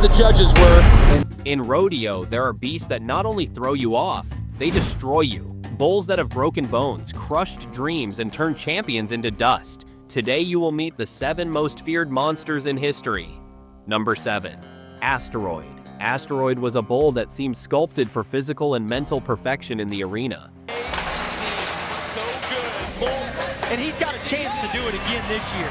the judges were. In Rodeo, there are beasts that not only throw you off, they destroy you. Bulls that have broken bones, crushed dreams, and turned champions into dust. Today you will meet the 7 most feared monsters in history. Number 7. Asteroid. Asteroid was a bull that seemed sculpted for physical and mental perfection in the arena. So good. And he's got a chance to do it again this year.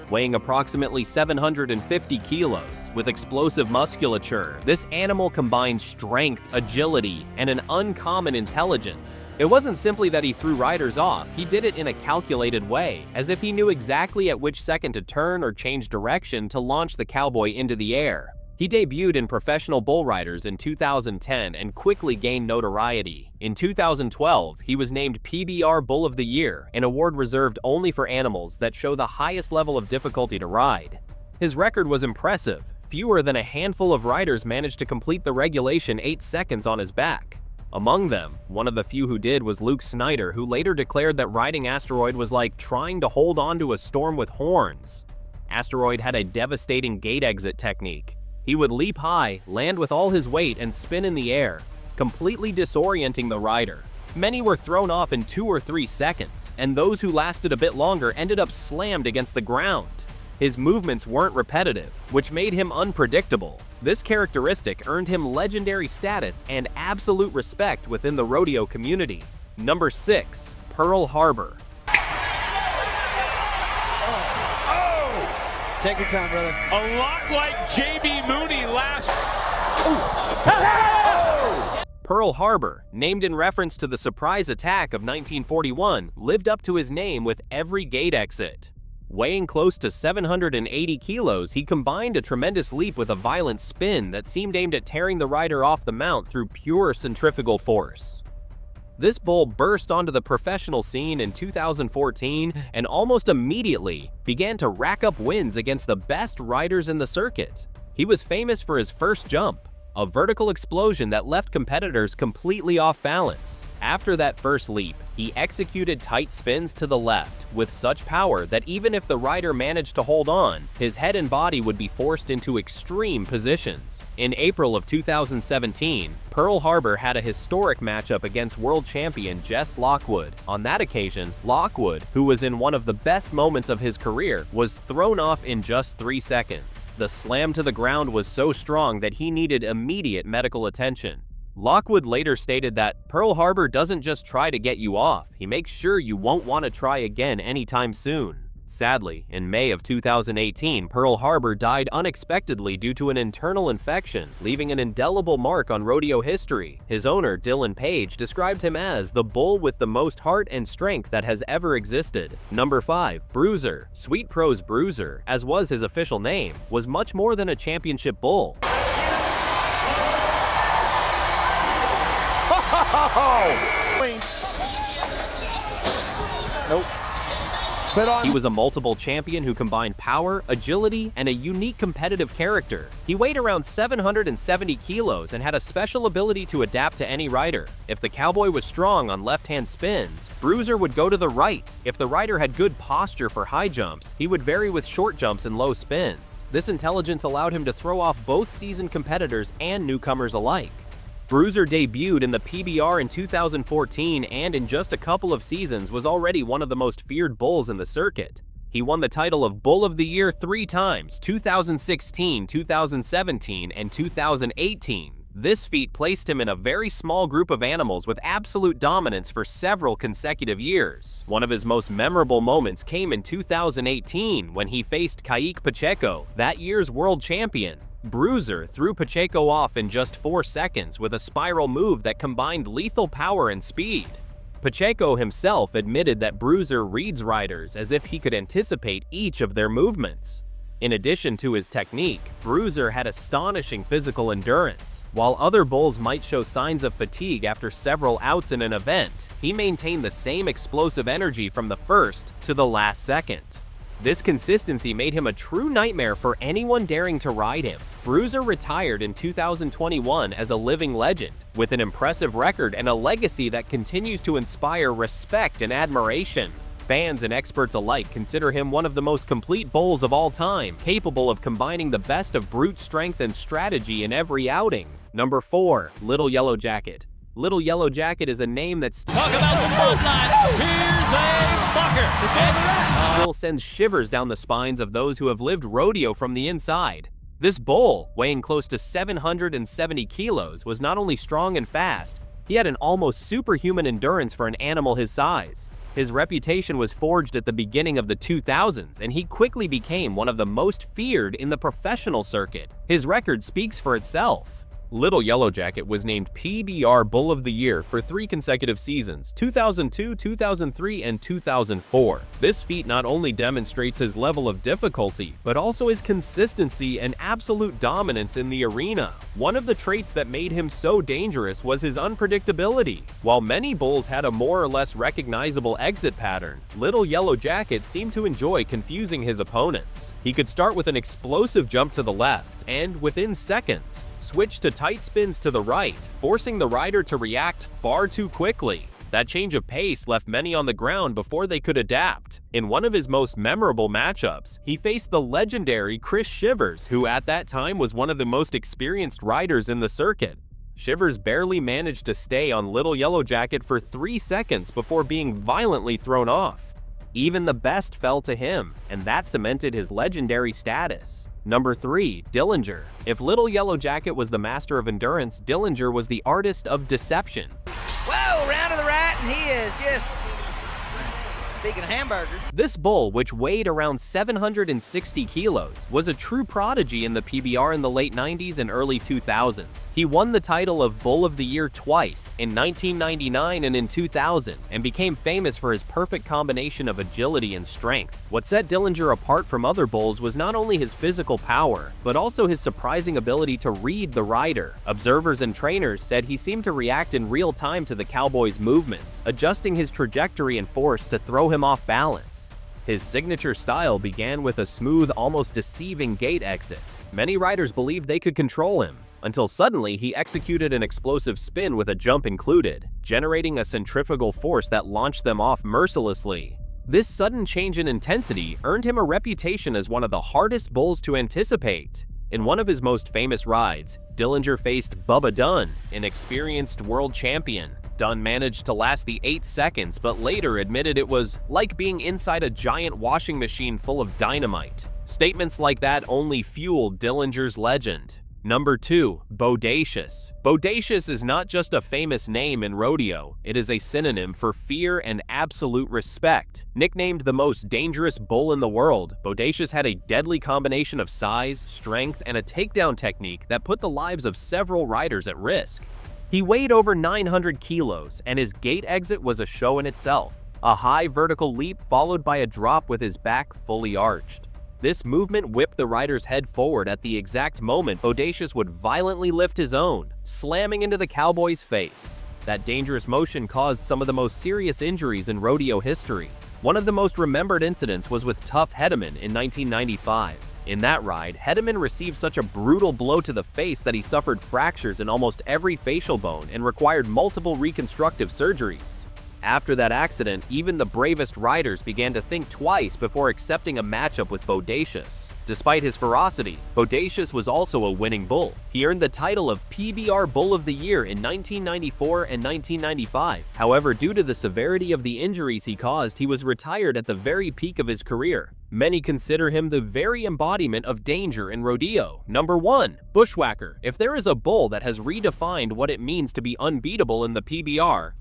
Weighing approximately 750 kilos, with explosive musculature, this animal combined strength, agility, and an uncommon intelligence. It wasn't simply that he threw riders off, he did it in a calculated way, as if he knew exactly at which second to turn or change direction to launch the cowboy into the air. He debuted in professional bull riders in 2010 and quickly gained notoriety. In 2012, he was named PBR Bull of the Year, an award reserved only for animals that show the highest level of difficulty to ride. His record was impressive. Fewer than a handful of riders managed to complete the regulation 8 seconds on his back. Among them, one of the few who did was Luke Snyder, who later declared that riding Asteroid was like trying to hold on to a storm with horns. Asteroid had a devastating gate exit technique. He would leap high, land with all his weight, and spin in the air, completely disorienting the rider. Many were thrown off in 2 or 3 seconds, and those who lasted a bit longer ended up slammed against the ground. His movements weren't repetitive, which made him unpredictable. This characteristic earned him legendary status and absolute respect within the rodeo community. Number 6. Pearl Harbor. Take your time, brother. A lot like J.B. Mooney last. Pearl Harbor, named in reference to the surprise attack of 1941, lived up to his name with every gate exit. Weighing close to 780 kilos, he combined a tremendous leap with a violent spin that seemed aimed at tearing the rider off the mount through pure centrifugal force. This bull burst onto the professional scene in 2014 and almost immediately began to rack up wins against the best riders in the circuit. He was famous for his first jump, a vertical explosion that left competitors completely off balance. After that first leap, he executed tight spins to the left with such power that even if the rider managed to hold on, his head and body would be forced into extreme positions. In April of 2017, Pearl Harbor had a historic matchup against world champion Jess Lockwood. On that occasion, Lockwood, who was in one of the best moments of his career, was thrown off in just 3 seconds. The slam to the ground was so strong that he needed immediate medical attention. Lockwood later stated that Pearl Harbor doesn't just try to get you off, he makes sure you won't want to try again anytime soon. Sadly, in May of 2018, Pearl Harbor died unexpectedly due to an internal infection, leaving an indelible mark on rodeo history. His owner, Dylan Page, described him as the bull with the most heart and strength that has ever existed. Number 5. Bruiser. Sweet Pro's Bruiser, as was his official name, was much more than a championship bull. Nope. He was a multiple champion who combined power, agility, and a unique competitive character. He weighed around 770 kilos and had a special ability to adapt to any rider. If the cowboy was strong on left-hand spins, Bruiser would go to the right. If the rider had good posture for high jumps, he would vary with short jumps and low spins. This intelligence allowed him to throw off both seasoned competitors and newcomers alike. Bruiser debuted in the PBR in 2014 and in just a couple of seasons was already one of the most feared bulls in the circuit. He won the title of Bull of the Year 3 times, 2016, 2017, and 2018. This feat placed him in a very small group of animals with absolute dominance for several consecutive years. One of his most memorable moments came in 2018 when he faced Kaique Pacheco, that year's world champion. Bruiser threw Pacheco off in just 4 seconds with a spiral move that combined lethal power and speed. Pacheco himself admitted that Bruiser reads riders as if he could anticipate each of their movements. In addition to his technique, Bruiser had astonishing physical endurance. While other bulls might show signs of fatigue after several outs in an event, he maintained the same explosive energy from the first to the last second. This consistency made him a true nightmare for anyone daring to ride him. Bruiser retired in 2021 as a living legend, with an impressive record and a legacy that continues to inspire respect and admiration. Fans and experts alike consider him one of the most complete bulls of all time, capable of combining the best of brute strength and strategy in every outing. Number 4. Little Yellow Jacket. Little Yellow Jacket is a name that's Talk about the bloodline. Here's a fucker. still sends shivers down the spines of those who have lived rodeo from the inside. This bull, weighing close to 770 kilos, was not only strong and fast, he had an almost superhuman endurance for an animal his size. His reputation was forged at the beginning of the 2000s, and he quickly became one of the most feared in the professional circuit. His record speaks for itself. Little Yellow Jacket was named PBR Bull of the Year for 3 consecutive seasons, 2002, 2003, and 2004. This feat not only demonstrates his level of difficulty, but also his consistency and absolute dominance in the arena. One of the traits that made him so dangerous was his unpredictability. While many bulls had a more or less recognizable exit pattern, Little Yellow Jacket seemed to enjoy confusing his opponents. He could start with an explosive jump to the left, and within seconds, switch to tight spins to the right, forcing the rider to react far too quickly. That change of pace left many on the ground before they could adapt. In one of his most memorable matchups, he faced the legendary Chris Shivers, who at that time was one of the most experienced riders in the circuit. Shivers barely managed to stay on Little Yellow Jacket for 3 seconds before being violently thrown off. Even the best fell to him, and that cemented his legendary status. Number 3. Dillinger. If Little Yellow Jacket was the master of endurance, Dillinger was the artist of deception. Whoa, round to the right, and he is just speaking of hamburgers. This bull, which weighed around 760 kilos, was a true prodigy in the PBR in the late 90s and early 2000s. He won the title of Bull of the Year twice, in 1999 and in 2000, and became famous for his perfect combination of agility and strength. What set Dillinger apart from other bulls was not only his physical power, but also his surprising ability to read the rider. Observers and trainers said he seemed to react in real time to the cowboy's movements, adjusting his trajectory and force to throw him off balance. His signature style began with a smooth, almost deceiving gate exit. Many riders believed they could control him, until suddenly he executed an explosive spin with a jump included, generating a centrifugal force that launched them off mercilessly. This sudden change in intensity earned him a reputation as one of the hardest bulls to anticipate. In one of his most famous rides, Dillinger faced Bubba Dunn, an experienced world champion. Dunn managed to last the 8 seconds, but later admitted it was like being inside a giant washing machine full of dynamite. Statements like that only fueled Dillinger's legend. Number 2. Bodacious. Bodacious is not just a famous name in rodeo, it is a synonym for fear and absolute respect. Nicknamed the most dangerous bull in the world, Bodacious had a deadly combination of size, strength, and a takedown technique that put the lives of several riders at risk. He weighed over 900 kilos, and his gate exit was a show in itself. A high vertical leap followed by a drop with his back fully arched. This movement whipped the rider's head forward at the exact moment Bodacious would violently lift his own, slamming into the cowboy's face. That dangerous motion caused some of the most serious injuries in rodeo history. One of the most remembered incidents was with Tough Hedeman in 1995. In that ride, Hedeman received such a brutal blow to the face that he suffered fractures in almost every facial bone and required multiple reconstructive surgeries. After that accident, even the bravest riders began to think twice before accepting a matchup with Bodacious. Despite his ferocity, Bodacious was also a winning bull. He earned the title of PBR Bull of the Year in 1994 and 1995. However, due to the severity of the injuries he caused, he was retired at the very peak of his career. Many consider him the very embodiment of danger in rodeo. Number 1. Bushwhacker. If there is a bull that has redefined what it means to be unbeatable in the PBR,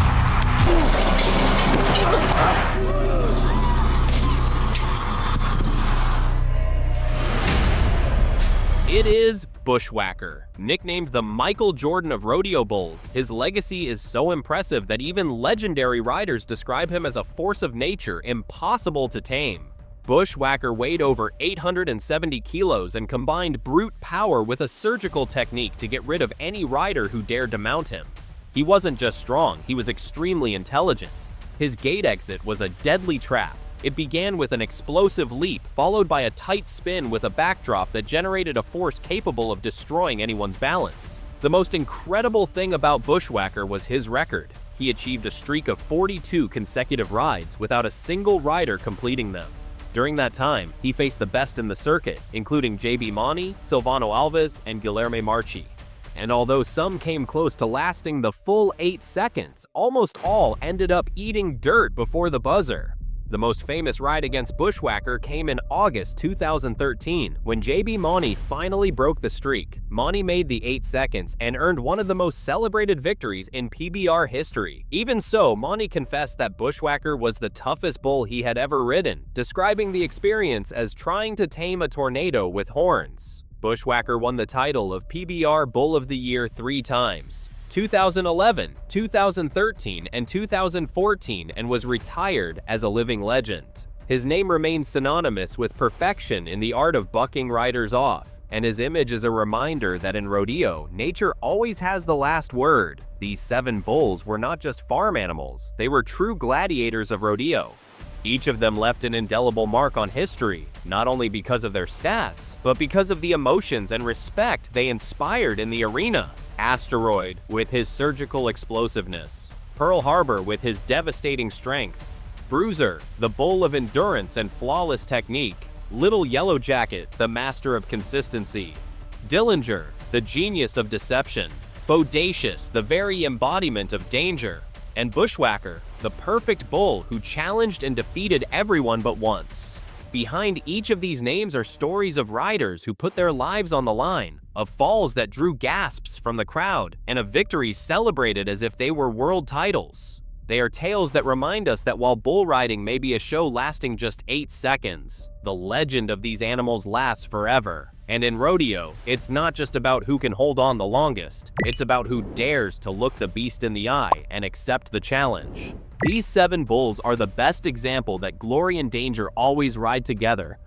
it is Bushwhacker. Nicknamed the Michael Jordan of rodeo bulls, his legacy is so impressive that even legendary riders describe him as a force of nature impossible to tame. Bushwhacker weighed over 870 kilos and combined brute power with a surgical technique to get rid of any rider who dared to mount him. He wasn't just strong, he was extremely intelligent. His gate exit was a deadly trap. It began with an explosive leap, followed by a tight spin with a backdrop that generated a force capable of destroying anyone's balance. The most incredible thing about Bushwhacker was his record. He achieved a streak of 42 consecutive rides without a single rider completing them. During that time, he faced the best in the circuit, including JB Mauney, Silvano Alves, and Guilherme Marchi. And although some came close to lasting the full 8 seconds, almost all ended up eating dirt before the buzzer. The most famous ride against Bushwhacker came in August 2013, when JB Mauney finally broke the streak. Mauney made the 8 seconds and earned one of the most celebrated victories in PBR history. Even so, Mauney confessed that Bushwhacker was the toughest bull he had ever ridden, describing the experience as trying to tame a tornado with horns. Bushwhacker won the title of PBR Bull of the Year 3 times. 2011, 2013, and 2014, and was retired as a living legend. His name remains synonymous with perfection in the art of bucking riders off, and his image is a reminder that in rodeo, nature always has the last word. These 7 bulls were not just farm animals, they were true gladiators of rodeo. Each of them left an indelible mark on history, not only because of their stats, but because of the emotions and respect they inspired in the arena. Asteroid, with his surgical explosiveness. Pearl Harbor, with his devastating strength. Bruiser, the bull of endurance and flawless technique. Little Yellow Jacket, the master of consistency. Dillinger, the genius of deception. Bodacious, the very embodiment of danger. And Bushwhacker, the perfect bull who challenged and defeated everyone but once. Behind each of these names are stories of riders who put their lives on the line, of falls that drew gasps from the crowd, and of victories celebrated as if they were world titles. They are tales that remind us that while bull riding may be a show lasting just 8 seconds, the legend of these animals lasts forever. And in rodeo, it's not just about who can hold on the longest, it's about who dares to look the beast in the eye and accept the challenge. These 7 bulls are the best example that glory and danger always ride together,